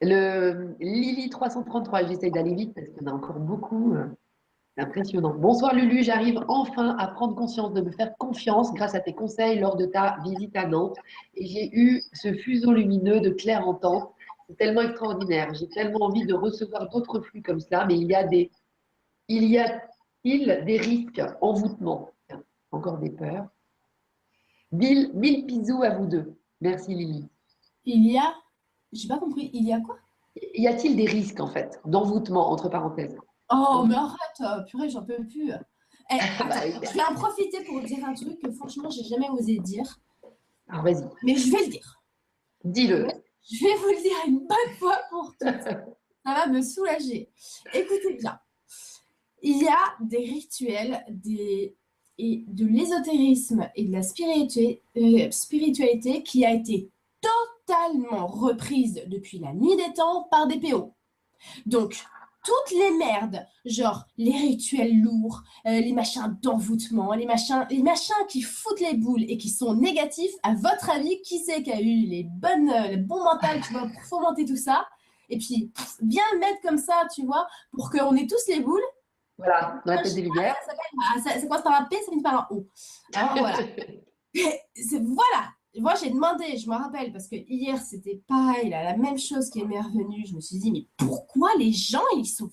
Le Lily 333, j'essaye d'aller vite parce qu'il y en a encore beaucoup. C'est impressionnant. Bonsoir Lulu, j'arrive enfin à prendre conscience de me faire confiance grâce à tes conseils lors de ta visite à Nantes. Et j'ai eu ce fuseau lumineux de clair en tente. C'est tellement extraordinaire. J'ai tellement envie de recevoir d'autres flux comme cela, mais il y a-t-il des risques envoûtement? Tiens, encore des peurs. Mille bisous à vous deux. Merci Lily. Il y a, j'ai pas compris, il y a quoi? Y a-t-il des risques en fait d'envoûtement entre parenthèses? Oh, En- mais arrête, purée, j'en peux plus. Eh, Bah, attends, je vais en profiter pour dire un truc que franchement, j'ai jamais osé dire, alors vas-y, mais je vais le dire. dis-le. Je vais vous le dire une bonne fois pour toutes. Ça va me soulager. Écoutez bien, il y a des rituels et de l'ésotérisme et de la spiritualité qui a été totalement reprise depuis la nuit des temps par des PO. Donc, toutes les merdes, genre les rituels lourds, les machins d'envoûtement, les machins qui foutent les boules et qui sont négatifs, à votre avis, qui c'est qui a eu le bon mental, tu vois, pour fomenter tout ça? Et puis, bien le mettre comme ça, tu vois, pour qu'on ait tous les boules. Voilà, dans la En tête des général, lumières. ça s'appelle, ça commence par un P, ça finit par un O. Alors voilà. Voilà. Moi, j'ai demandé, je me rappelle, parce que hier, c'était pareil, là, la même chose qui m'est revenue. Je me suis dit, mais pourquoi les gens,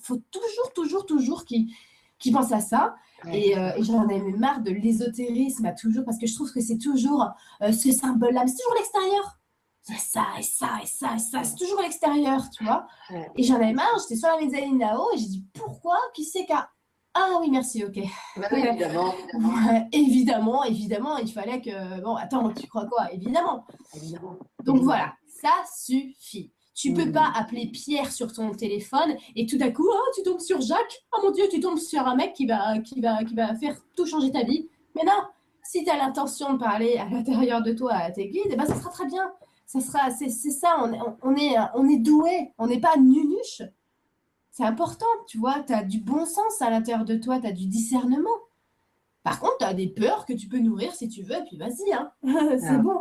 faut toujours qu'ils pensent à ça. Ouais. Et j'en ai marre de l'ésotérisme à toujours, parce que je trouve que c'est toujours ce symbole-là, mais c'est toujours l'extérieur. C'est ça, et ça, et ça, et ça, c'est toujours à l'extérieur, tu vois. Ouais. Et j'en avais marre, j'étais sur la mezzanine là-haut, et j'ai dit, pourquoi? Qui c'est qu'à... Ah oui, merci, ok. Bah oui, évidemment, Ouais, évidemment, évidemment, il fallait que. Bon, attends, tu crois quoi? Évidemment. évidemment, Donc évidemment. voilà, ça suffit. Tu peux pas Hmm. appeler Pierre sur ton téléphone et tout à coup, oh, tu tombes sur Jacques. Oh mon Dieu, tu tombes sur un mec qui va faire tout changer ta vie. Mais non, si tu as l'intention de parler à l'intérieur de toi à tes guides, eh ben, ça sera très bien. C'est ça, on est doué, on n'est pas nunuche. C'est important, tu vois, tu as du bon sens à l'intérieur de toi, tu as du discernement. Par contre, tu as des peurs que tu peux nourrir si tu veux, et puis vas-y, hein. C'est Ah. bon.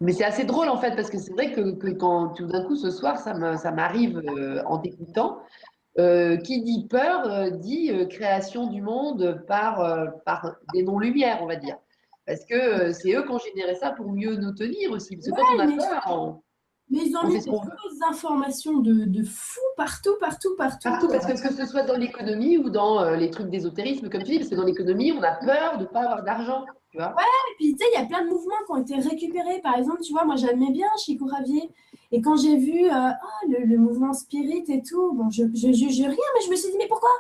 Mais c'est assez drôle en fait, parce que c'est vrai que quand tout d'un coup ce soir, ça m'arrive en t'écoutant, qui dit peur dit création du monde par des non-lumières, on va dire. Parce que c'est eux qui ont généré ça pour mieux nous tenir aussi. Parce que quand on Ouais, a mais, peur, mais ils ont on fait mis ce des qu'on veut. fausses informations de fou partout, partout, partout. Partout, parce que ce soit dans l'économie ou dans les trucs d'ésotérisme, comme tu dis, parce que dans l'économie, on a peur de ne pas avoir d'argent, tu vois. Et puis, tu sais, il y a plein de mouvements qui ont été récupérés. Par exemple, tu vois, moi, j'aimais bien Chico Ravier. Et quand j'ai vu le mouvement Spirit et tout, bon, je juge rien, mais je me suis dit, mais pourquoi?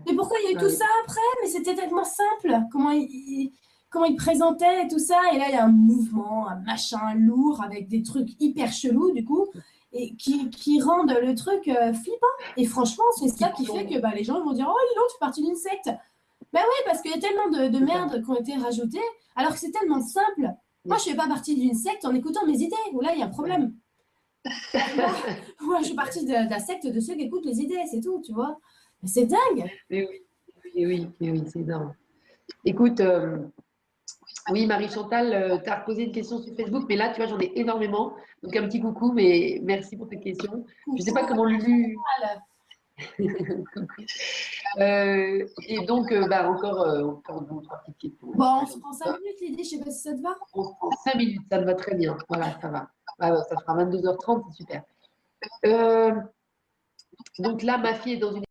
Mais pourquoi il y a eu Ah tout oui. ça après? Mais c'était tellement simple. Comment il présentait et tout ça. Et là, il y a un mouvement, un machin lourd avec des trucs hyper chelous, du coup, et qui rendent le truc flippant. Et franchement, c'est Qui ça qui fait plombe, que bah, les gens vont dire, oh, dis donc, tu fais partie d'une secte. Ben oui, parce qu'il y a tellement de c'est ça. merde qui ont été rajoutées, alors que c'est tellement simple. Moi, je ne fais pas partie d'une secte en écoutant mes idées. Ou là, il y a un problème. Tu vois. Moi, je suis partie de la secte de ceux qui écoutent les idées, c'est tout, tu vois. Mais c'est dingue. Mais oui, oui, c'est énorme. Écoute, oui, Marie-Chantal, tu as posé une question sur Facebook, mais là, tu vois, j'en ai énormément. Donc, un petit coucou, mais merci pour tes questions. Je ne sais pas Coucou. comment Lulu. Et donc, bah, encore deux ou trois petites questions. Bon, on Allez, se prend 5 minutes, Lydie, je sais pas si ça te va. on se prend 5 minutes, ça me va très bien. Voilà, ça va. Ah, ouais, ça fera 22h30, c'est super. Euh, donc là, ma fille est dans une